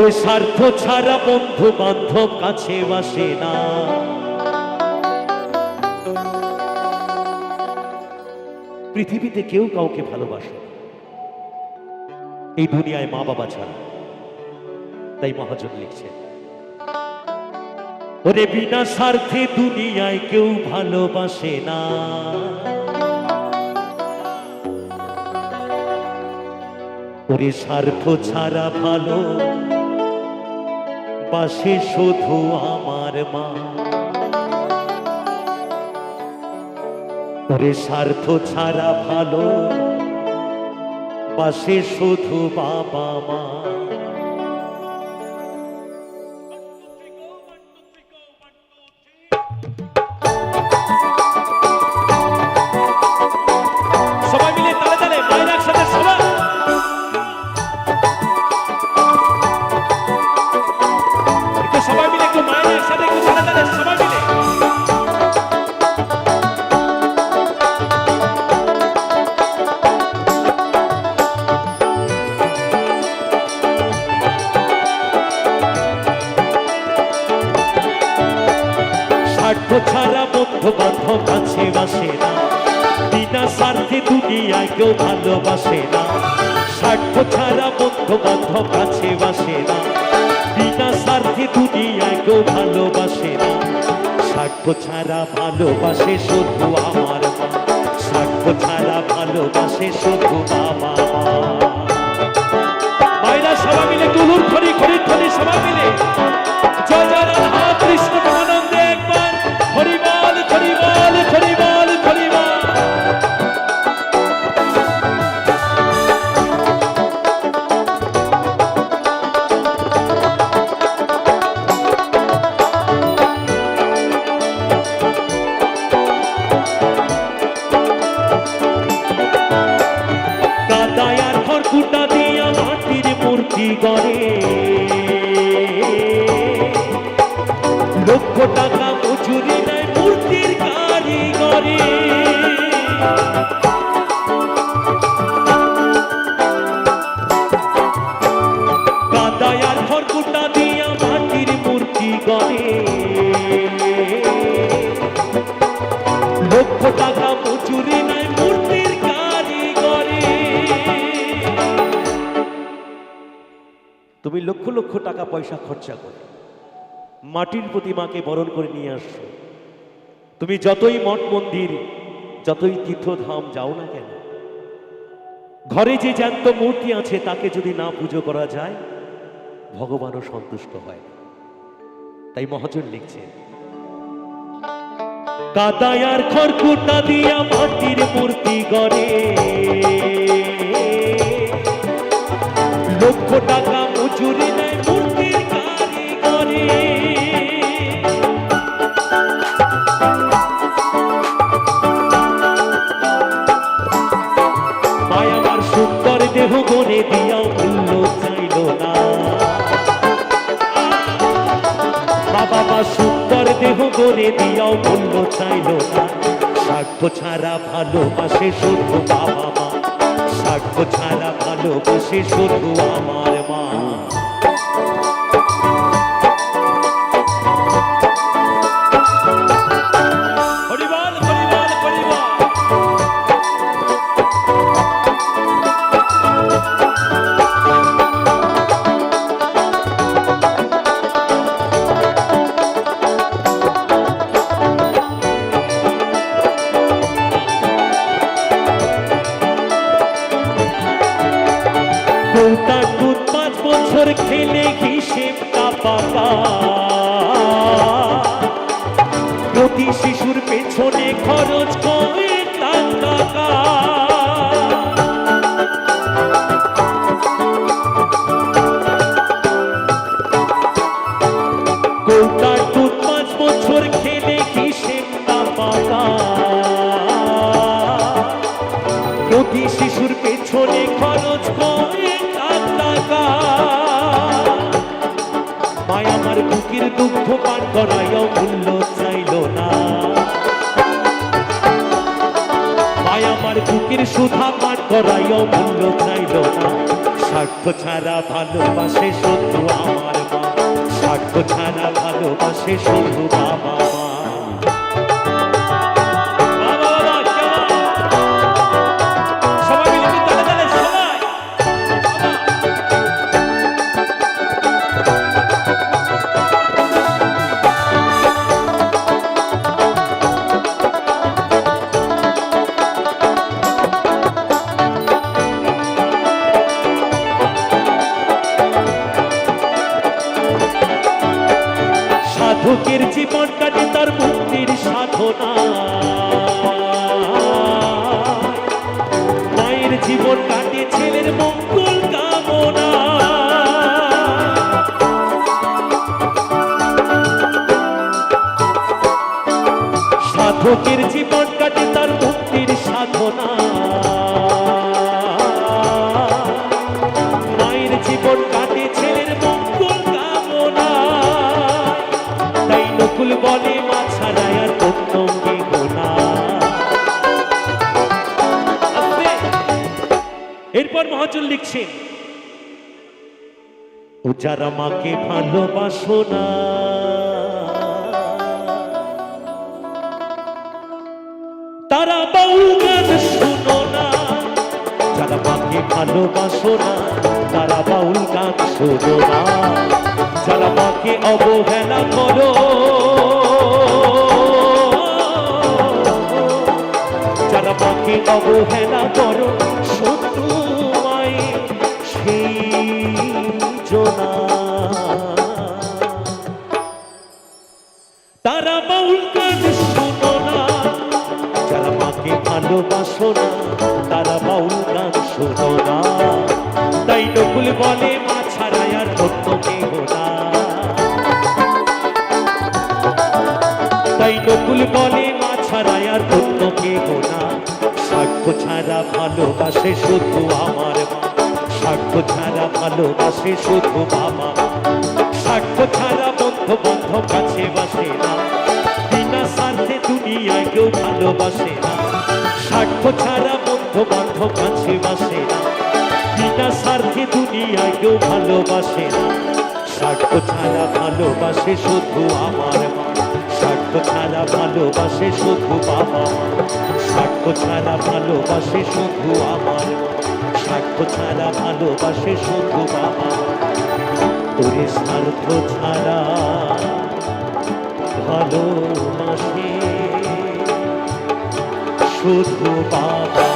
ওরে স্বার্থ ছাড়া বন্ধু বান্ধব কাছে বাসে না। পৃথিবীতে কেউ কাউকে ভালোবাসে না, এই দুনিয়ায় মা বাবা ছাড়া। তাই মহাজন লিখছেন, ওরে বিনা স্বার্থে দুনিয়ায় কেউ ভালোবাসে না। ওরে স্বার্থ ছাড়া ভালো বাসে শুধু আমার মা। ওরে স্বার্থ ছাড়া ভালো বাসে শুধু বাবা মা। সবাই মিলে তালে তালে মায়ের একসাথে সবাই। সবাই মিলে একটু মায়ের একসাথে একটু তালে তালে সবাই মিলে। স্বার্থ ছাড়া বন্ধু বান্ধব কাছে বাসে না, বিনা স্বার্থে দুনিয়ায় কেউ ভালোবাসে না। স্বার্থ ছাড়া বন্ধু বান্ধব কাছে বাসে না, বিনা স্বার্থে দুনিয়ায় কেউ ভালোবাসে না। স্বার্থ ছাড়া ভালোবাসে শুধু আমার মা, স্বার্থ ছাড়া ভালোবাসে শুধু বাবা মা। মায়েরা সবাই মিলে তুলুর খড়ি খড়ি খড়ি সবাই মিলে জয় জয় রাধা কৃষ্ণ প্রেমানন্দে একবার হরি বল হরি বল হরি বল হরি বল। কাদায়ার খড়কুটা দিয়া মাটির মূর্তি গড়ে, লক্ষ টাকা মজুরি নেয় মূর্তির কারিগরে। কাদায়ার খড়কুটা দিয়া মাটির মূর্তি গড়ে, লক্ষ টাকা মজুরি নেয় মূর্তির কারিগরে। তুমি লক্ষ লক্ষ টাকা পয়সা খরচা করে মাটির প্রতিমাকে বরণ করে নিয়ে আসছো। তুমি যতই মঠ মন্দির যতই তীর্থধাম যাও না কেন, ঘরে যে জ্যান্ত মূর্তি আছে তাকে যদি না পুজো করা যায় ভগবানও সন্তুষ্ট হয়। তাই মহাজন লিখছে, কাদায়ার খড়কুটা দিয়া মাটির মূর্তি গড়ে, লক্ষ টাকা মজুরি নেয় মূর্তির কারিগরে। মায় আমার সুন্দর দেহ গড়ে দিয়াও মূল্য চাইল না। বাবা মা সুন্দর দেহ গড়ে দিয়াও মূল্য চাইল না। স্বার্থ ছাড়া ভালোবাসে শুধু বাবা মা, স্বার্থ ছাড়া ভালোবাসে শুধু আমার মা। হরিবল হরিবল হরিবল। দুটা দুধ 5 বছর খেলে হিসেবটা পাকা, প্রতি শিশুর পেছনে খরচ কয়েক টাকা। দুটা দুধ 5 বছর খেলে হিসেবটা পাকা, প্রতি শিশুর পেছনে খরচ কয়েক টাকা। মায় আমার বুকের দুঃখ পান করাইও মূল্য চাইল না। মায় আমার বুকের সুধা পান করাইও মূল্য চাইল না। স্বার্থ ছাড়া ভালোবাসে শুধু আমার স্বার্থ ছাড়া ভালোবাসে শুধু বাবা মা। বাবা, বাবা, কেমন? সবাই মিলে একটু তালে তালে, সবাই। সাধকের জীবন কাটে তার মুক্তির সাধনা, মায়ের জীবন কাটে ছেলের মঙ্গল কামনা। সাধকের জীবন কাটে তার মুক্তির সাধনা, মায়ের জীবন কাটে ছেলের মঙ্গল কামনা। তাই নকুল বলে মা ছাড়া আর অন্য কেহ না। এরপর মহাজন লিখছেন, ও যারা মাকে ভালোবাসো না, তারা বাউল গান শুনো না। যারা মাকে ভালোবাসো না, তারা বাউল গান শোনো না। যারা মাকে অবহেলা করো, যারা মাকে অবহেলা করো, শত্রু মায়ের সেই জনা। তারা বাউল গান শোনো না। যারা মাকে ভালোবাসো না, তারা বাউল গান শোনো না। তাই নকুল বলে মা ছাড়া আর অন্য কেহ না। তাই নকুল বলে মা ছাড়া আর অন্য কেহ না। স্বার্থ ছাড়া ভালোবাসে শুধু আমার মা, স্বার্থ ছাড়া ভালোবাসে শুধু বাবা। স্বার্থ ছাড়া বন্ধু বান্ধব কাছে বাসে না, বিনা স্বার্থে দুনিয়ায় কেউ ভালোবাসে না। স্বার্থ ছাড়া বন্ধু বান্ধব কাছে বাসে না, বিনা স্বার্থে দুনিয়ায় কেউ ভালোবাসে না। স্বার্থ ছাড়া ভালোবাসে শুধু আমার মা, স্বার্থ ছাড়া ভালোবাসে শুধু বাবা মা। স্বার্থ ছাড়া ভালোবাসে শুধু আমার মা, স্বার্থ ছাড়া ভালোবাসে শুধু বাবা মা। ওরে স্বার্থ ছাড়া ভালোবাসে শুধু বাবা।